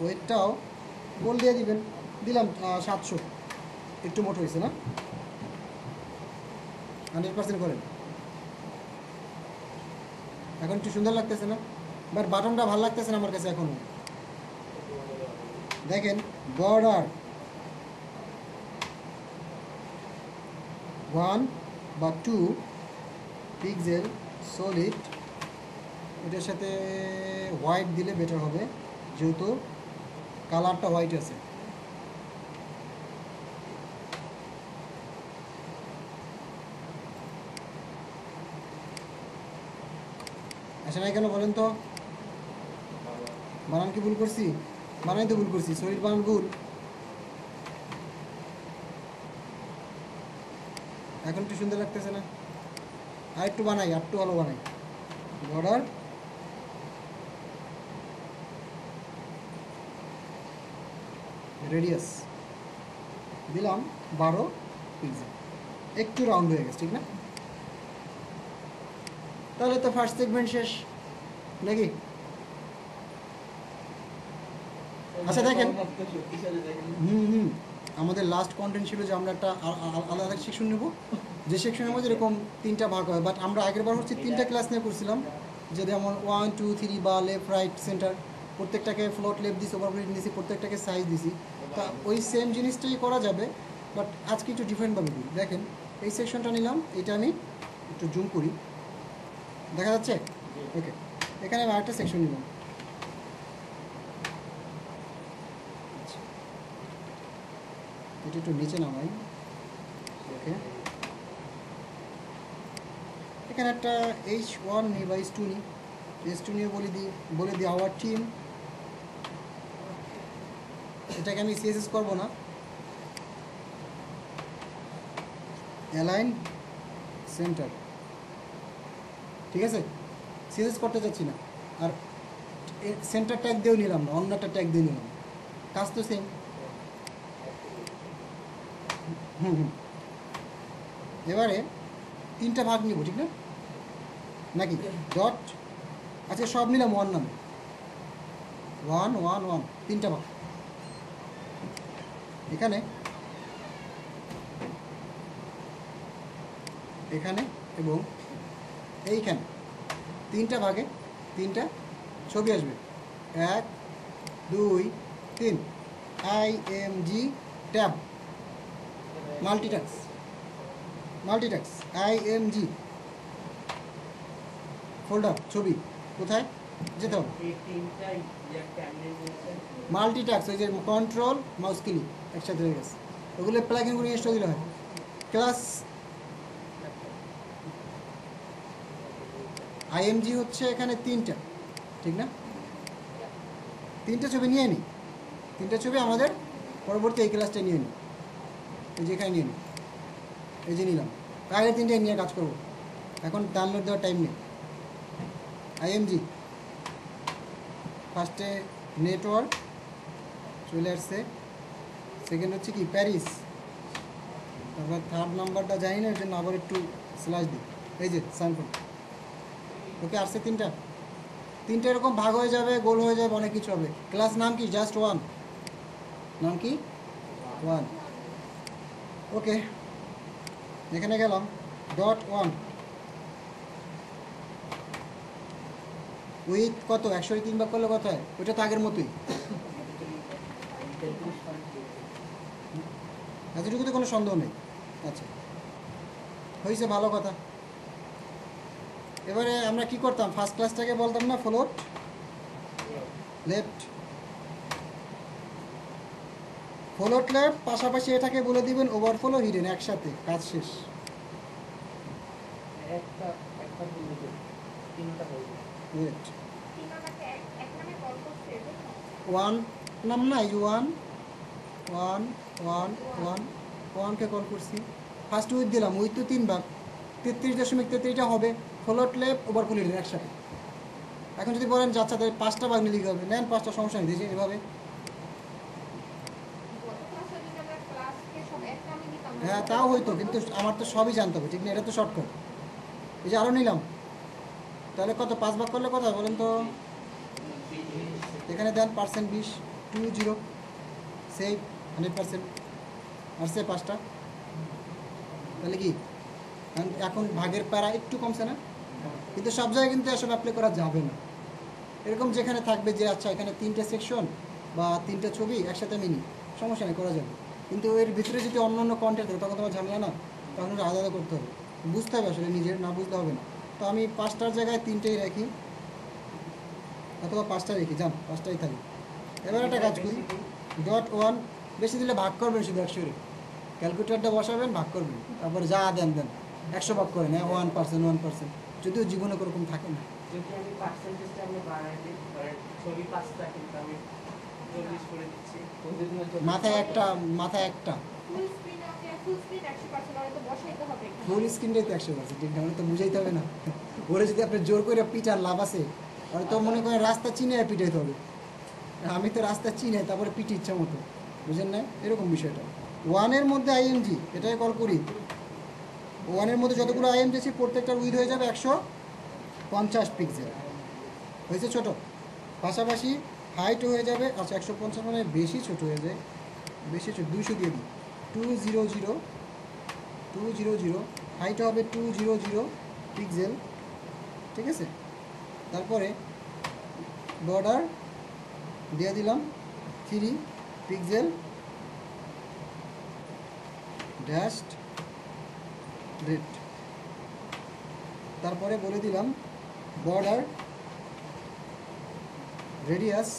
Speaker 1: ওয়েটটাও বোল্ড দিয়ে দিবেন। দিলাম 700, একটু মোটো হয়েছে না? 100% করেন, এখন একটু সুন্দর লাগতেছে না? বাট বাটনটা ভালো লাগতেছে না আমার কাছে এখনও। দেখেন বর্ডার 1 বা 2 পিক্সেল সলিড, এটার সাথে হোয়াইট দিলে বেটার হবে, যেহেতু কালারটা হোয়াইট আছে। আসে নাই কেন বলেন তো? বানান কি ভুল করছি? বানাই তো ভুল করছি, সলিড বানান ভুল। এখন একটু সুন্দর লাগতেছে না? আর একটু বানাই, আর একটু ভালো বানাই। বর্ডার রেডিয়াস দিলাম 12 পিক্সেল, একটু রাউন্ড হয়ে গেছে, ঠিক না? তাহলে তো ফার্স্ট সেগমেন্ট শেষ নাকি? আচ্ছা দেখেন, আমাদের লাস্ট কন্টেন্ট ছিল যে আমরা একটা আলাদা সেকশন নেব, যে সেকশনের মধ্যে এরকম 3টা ভাগ হয়। বাট আমরা আগের বার হচ্ছে 3টা ক্লাস নিয়ে করছিলাম, যে যেমন 1 2 3 বা লেফট রাইট সেন্টার, প্রত্যেকটাকে ফ্লোট লেফট দিছি, ওভারফ্লোট দিছি, প্রত্যেকটাকে সাইজ দিছি। তা ওই সেম জিনিসটাই করা যাবে, বাট আজকে একটু ডিফারেন্টভাবে করি। দেখেন এই সেকশনটা নিলাম, এটা আমি একটু জুম করি, দেখা যাচ্ছে? ওকে, এখানে আমি আরেকটা সেকশন নিলাম, এটা একটু নিচে নামাই, ওকে। এখানে একটা H1 নিই বা H2 নিই, H2 নিয়ে বলে দিই আওয়ার টিম। এটাকে আমি সিএসএস করবো না, অ্যালাইন সেন্টার, ঠিক আছে, সিএসএস করতে চাচ্ছি না, আর সেন্টার ট্যাগ দিয়েও নিলাম না, অন্য একটা ট্যাগ দিয়ে নিলাম, কাজ তো সেম। এবারে 3টা ভাগ নিব, ঠিক না নাকি? ডট, আচ্ছা সব নিলাম 1 নামে, 1 1 1, 3টা ভাগ এখানে, এখানে এবং এইখানে, 3টা ভাগে 3টা ছবি আসবে, 1 2 3, IMG tab, multitask, multitask IMG folder, ছবি কোথায় যেতে হবে? মাল্টিটাস্ক, ওই যে কন্ট্রোল মাউস ক্লিক একসাথে হয়ে গেছে, ওগুলো প্লাগইনগুলো ইনস্টল দিলে হয়। ক্লাস IMG হচ্ছে এখানে 3টা, ঠিক না? 3টা ছবি নিয়ে নিই, 3টা ছবি আমাদের পরবর্তী এই ক্লাসটা নিয়ে নিই, এই যে এখানে নিয়ে নিই, এই যে নিলাম, আগে 3টাই নিয়ে কাজ করবো, এখন ডাউনলোড দেওয়ার টাইম নেই। IMG ফার্স্টে নেটওয়ার্ক চলে আসছে, সেকেন্ড হচ্ছে কি প্যারিস, তারপর থার্ড নাম্বারটা জানি না, ওই জন্য আবার একটু স্ল্যাশ দিই, এই যে স্যাম্পল। ওকে, আসছে 3টা এরকম ভাগ হয়ে যাবে, গোল হয়ে যাবে, অনেক কিছু হবে। ক্লাস নাম কি? জাস্ট 1, নাম কি? 1। ওকে, এখানে গেলাম, ডট 1 উইথ কত? 103 ভাগ করলে কত হয়? ওইটা তো আগের মতোই, এতটুকুতে কোনো সন্দেহ নেই। আচ্ছা, হয়েছে, ভালো কথা। এবারে আমরা কি করতাম? ফার্স্ট ক্লাসটাকে বলতাম না ফ্লোট লেফট, ফ্লোট লেফট, পাশাপাশি এটাকে বলে দিবেন ওভারফ্লো হিডেন, একসাথে, কাজ শেষ। ওয়েট, 1 নাম না, এই 1 1 1 1, 1কে কল করছি, ফার্স্ট উইথ দিলাম, উইথ তো 3 ভাগ, 33.33টা হবে ফ্লোট লেফট ওভারফ্লো হিডেন একসাথে। এখন যদি বলেন যে আচ্ছা তাহলে 5টা ভাগ নিলে কী হবে, নেন 5টা, সমস্যা নেই, দিয়েছি এভাবে। হ্যাঁ তাও হয়তো, কিন্তু আমার তো সবই জানতে হবে, ঠিক না? এটা তো শর্টকাট। এই যে আরও নিলাম, তাহলে কত? 5 ভাগ করলে কত হয় বলেন তো? এখানে দেন %20, 20 সেভ 100%, আসছে 5টা, তাহলে কি এখন ভাগের প্যারা একটু কমছে না? কিন্তু সব জায়গায় কিন্তু এসব অ্যাপ্লাই করা যাবে না। এরকম যেখানে থাকবে যে আচ্ছা এখানে 3টে সেকশন বা 3টে ছবি একসাথে মিনি, সমস্যা নেই, করা যাবে। কিন্তু এর ভিতরে যদি অন্য অন্য কন্টেন্ট থাকে তখন তোমার ঝামেলা না, তখন ওটা আলাদা করতে হবে, বুঝতে হবে, আসলে নিজের না বুঝতে হবে না। তো আমি 5টার জায়গায় 3টেই রাখি, অথবা 5টা রেখি, যান 5টাই থাকি। এবার একটা কাজ করি, ডট 1 বেশি দিলে ভাগ করবেন, শুধু 100 ক্যালকুলেটারটা বসাবেন, ভাগ করবেন, তারপরে যা দেন 100 ভাগ করেন, 1%, 1%, যদিও জীবনে ওরকম থাকে না।
Speaker 2: যদি আমি পার্সেন্টেজটা আমি বাড়াই দিই, ছবি 5টা কিন্তু আমি 40 করে দিচ্ছি,
Speaker 1: মাথায় একটা ফুল স্ক্রিনটাই তো 100%, ঠিক না? তো বুঝাইতে হবে না, ওরে যদি আপনি জোর করে পিটার লাভ আছে, ওরা তো মনে করেন রাস্তা চিনে পিটাইতে হবে, আমি তো রাস্তা চিনে তারপরে পিটি ইচ্ছা মতো, বুঝেন না? এরকম বিষয়টা। 1-এর মধ্যে IMG, এটাই কল করি, 1-এর মধ্যে যতগুলো IMG আছে প্রত্যেকটার উইথ হয়ে যাবে 150 পিক্সেল, হয়েছে ছোটো, পাশাপাশি হাইটও হয়ে যাবে, আচ্ছা 150 মানে বেশি ছোট হয়ে যায়, বেশি ছোট, 200 দিয়ে দিই, 200, হাইট হবে 200 পিক্সেল, ঠিক আছে? তারপরে বর্ডার দিয়ে দিলাম 3 পিক্সেল, ড্যাশড রেড, তারপরে বলে দিলাম বর্ডার রেডিয়াস,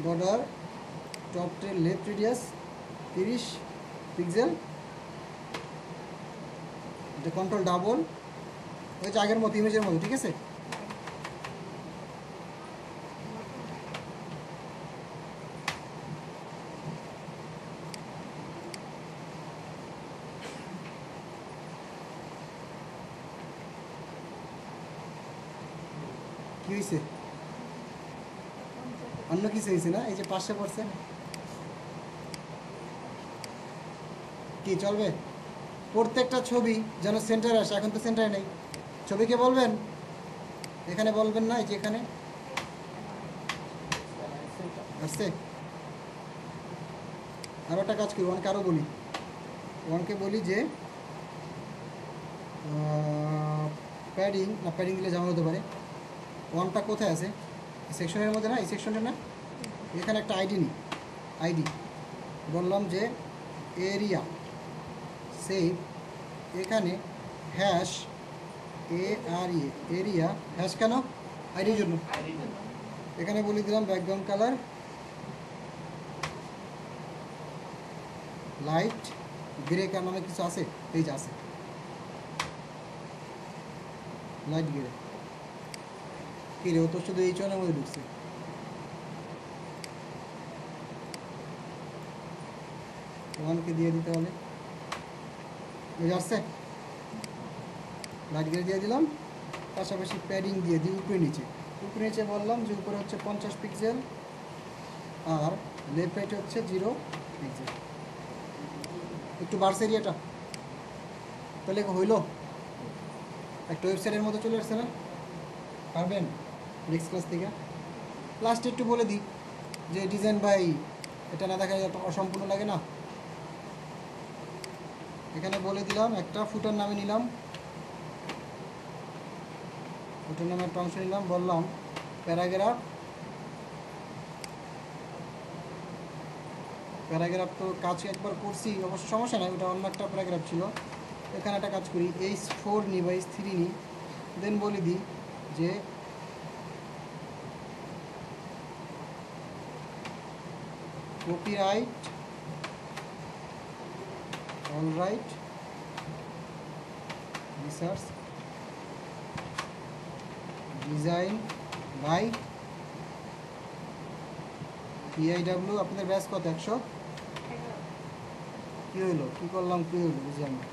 Speaker 1: বর্ডার টপ টেল লেফট রেডিয়াস 30 পিক্সেল, এটা কন্ট্রোল ডাবল, হয়েছে আগের মতো, ইমেজের মতো, ঠিক আছে? হয়েছে? অন্য কিছু হয়েছে না? এই যে 500 পড়ছে, কি চলবে? প্রত্যেকটা ছবি যেন সেন্টারে আসে। এখন তো সেন্টারে নেই। ছবিকে বলবেন, এখানে বলবেন না, এই যে এখানে আসছে। আরও একটা কাজ করি, ওয়ানকে আরও বলি, ওয়ানকে বলি যে প্যাডিং না, প্যাডিং দিলে জামা হতে পারে। ওয়ানটা কোথায় আছে? সেকশনের মধ্যে না, এই সেকশনটা না, এখানে একটা আইডি নিই। আইডি বললাম যে এরিয়া সেভ, এখানে হ্যাশ AREA, এরিয়া হ্যাশ কেন? আইডির জন্য। এখানে বলে দিলাম ব্যাকগ্রাউন্ড কালার লাইট গ্রে, কার নামে কিছু আছে? এই যে আছে, লাইট গ্রে। কি রে, ও তো শুধু এই চনের মধ্যে ঢুকছে। ওয়ানকে দিয়ে দিতে হবে, বুঝে আসছে? লাইট গ্রে দিয়ে দিলাম, পাশাপাশি প্যাডিং দিয়ে দিই উপরে নিচে। উপরে নিচে বললাম যে উপরে হচ্ছে 50 পিক্সেল আর লেফট রাইট হচ্ছে 0 পিক্সেল। একটু বাড়ছে এরিয়াটা, তাহলে হইল একটা ওয়েবসাইটের মতো চলে আসছে না? পারবেন নেক্সট ক্লাস থেকে। লাস্টে একটু বলে দিই যে ডিজাইন বাই, এটা না দেখা যায় অসম্পূর্ণ লাগে না। এখানে বলে দিলাম একটা ফুটার নামে নিলাম, ফুটার নামে একটা অংশ নিলাম, বললাম প্যারাগ্রাফ। প্যারাগ্রাফ তো কাজ একবার করছি, অবশ্য সমস্যা নাই, ওটা অন্য একটা প্যারাগ্রাফ ছিল। এখানে একটা কাজ করি, H4 নিই বা H3 নিই, দেন বলে দিই যে copyright all right research design by PIW। আপনাদের ব্যাস কত? 100। কী হইলো, কী করলাম, কী হইলো বুঝলাম না।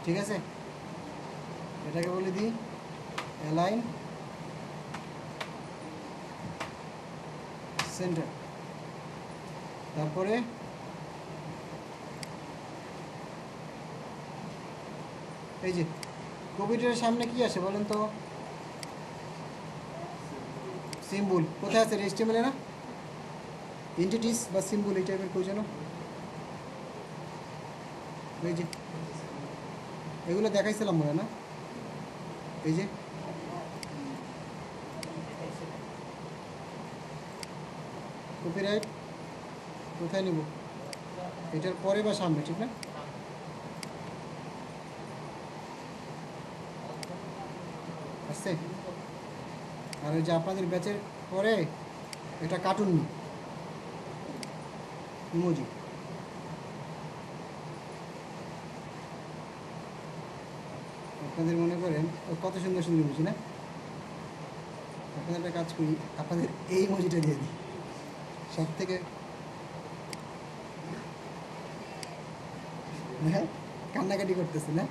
Speaker 1: ঠিক আছে, এটাকে বলে দিই অ্যালাইন সেন্টার। তারপরে এই যে কম্পিউটারের সামনে কি আসে বলেন তো? সিম্বল কোথায় আছে? HTML না, এন্টিটিস বা সিম্বল এই টাইপের কই যেন, এই যে এগুলো দেখাইছিলাম মনে না? এই যে কপিরাইট কোথায় নিব? এটার পরে বা সামনে, ঠিক না? আসছে। আর ওই যে আপনাদের ব্যাচের পরে এটা কার্টুন নি ইমোজি। আপনাদের মনে করেন কত সুন্দর সুন্দর ইমোজি না? আপনাদের একটা কাজ করি, আপনাদের এই ইমোজিটা দিয়ে দিই, সব থেকে হ্যাঁ কান্নাকাটি করতেছে না?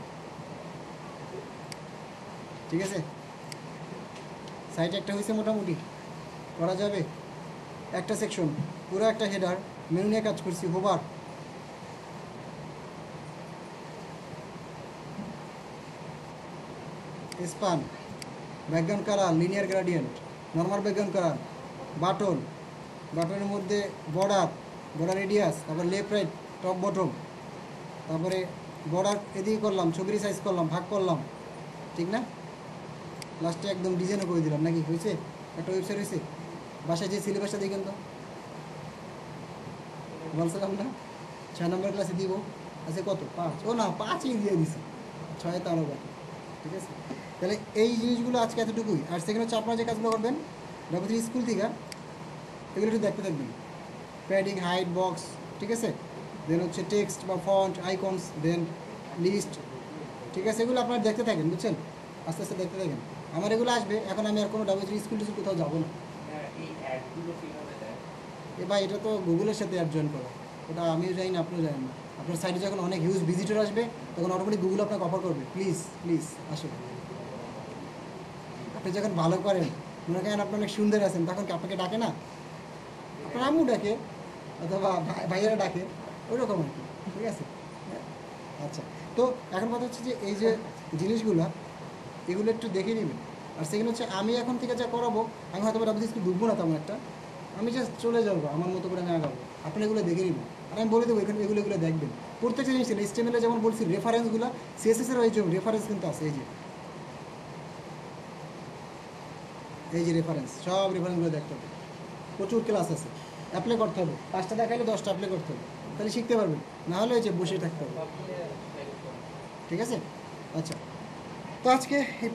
Speaker 1: ঠিক আছে, সাইটে একটা হয়েছে, মোটামুটি করা যাবে। একটা সেকশন পুরো একটা হেডার, মেনু নিয়ে কাজ করছি, hover span, background colour, linear gradient, normal background colour, button, বাটনের মধ্যে বর্ডার, বর্ডার রেডিয়াস, তারপর লেফট রাইট টপ বটম, তারপরে বর্ডার এদিকে করলাম, ছবির সাইজ করলাম, ভাগ করলাম, ঠিক না? লাস্টে একদম ডিজাইনও করে দিলাম। নাকি হয়েছে? একটা ওয়েবসাইট হয়েছে। বাসায় যে সিলেবাসটা দেখেন তো, বলছিলাম না 6 নম্বর ক্লাসে দিব, আছে কত? 5। ও না, 5ই দিয়ে দিছি, 6 তারও বাকি। ঠিক আছে, তাহলে এই জিনিসগুলো আজকে এতটুকুই। আর সেখানে হচ্ছে আপনারা যে কাজগুলো করবেন ডাবল স্কুল থেকে, এগুলো একটু দেখতে থাকবেন। প্যাডিং, হাইট, বক্স, ঠিক আছে, দেন হচ্ছে টেক্সট বা ফন্ট, আইকনস, দেন লিস্ট, ঠিক আছে, এগুলো আপনারা দেখতে থাকেন, বুঝছেন? আস্তে আস্তে দেখতে থাকেন। আমার এগুলো আসবে, এখন আমি আর কোনো ডাবল স্কুল টিস্কুল কোথাও যাবো না। এ ভাই, এটা তো গুগলের সাথে অ্যাড জয়েন করা, ওটা আমিও জানি না, আপনিও জানেন না। আপনার সাইটে যখন অনেক হিউজ ভিজিটর আসবে, তখন অটোমেটিক গুগল আপনাকে অফার করবে। প্লিজ প্লিজ আসুন। আপনি যখন ভালো করেন, মনে করেন আপনি অনেক সুন্দর আছেন, তখন কি আপনাকে ডাকে না? আপনার আম্মু ডাকে অথবা ভাইয়েরা ডাকে, ওই রকম আর কি। ঠিক আছে? আচ্ছা, তো এখন কথা হচ্ছে যে এই যে জিনিসগুলো, এগুলো একটু দেখে নেবেন। আর সেখানে হচ্ছে আমি এখন থেকে যা করাবো, আমি হয়তো ডাব্লিউ স্কুল ঢুকবো না তেমন একটা, আমি জাস্ট চলে যাবো, আমার মতো করে আমি আগাবো, আপনি এগুলো দেখে নেবেন। আর আমি বলে দেবো এখানে এগুলো এগুলো দেখবেন। প্রত্যেকটা জিনিস HTML-এ যেমন বলছি রেফারেন্সগুলো, CSS-এর ওই জন্য রেফারেন্স কিন্তু আছে, এই যে রেফারেন্স, সব রেফারেন্সগুলো দেখতে হবে। প্রচুর ক্লাস আছে, অ্যাপ্লাই করতে হবে, 5টা দেখাইলে 10টা অ্যাপ্লাই করতে হবে, তাহলে শিখতে পারবেন। না হলে ওই যে বসে থাকতে হবে। ঠিক আছে? আচ্ছা, তো আজকে এই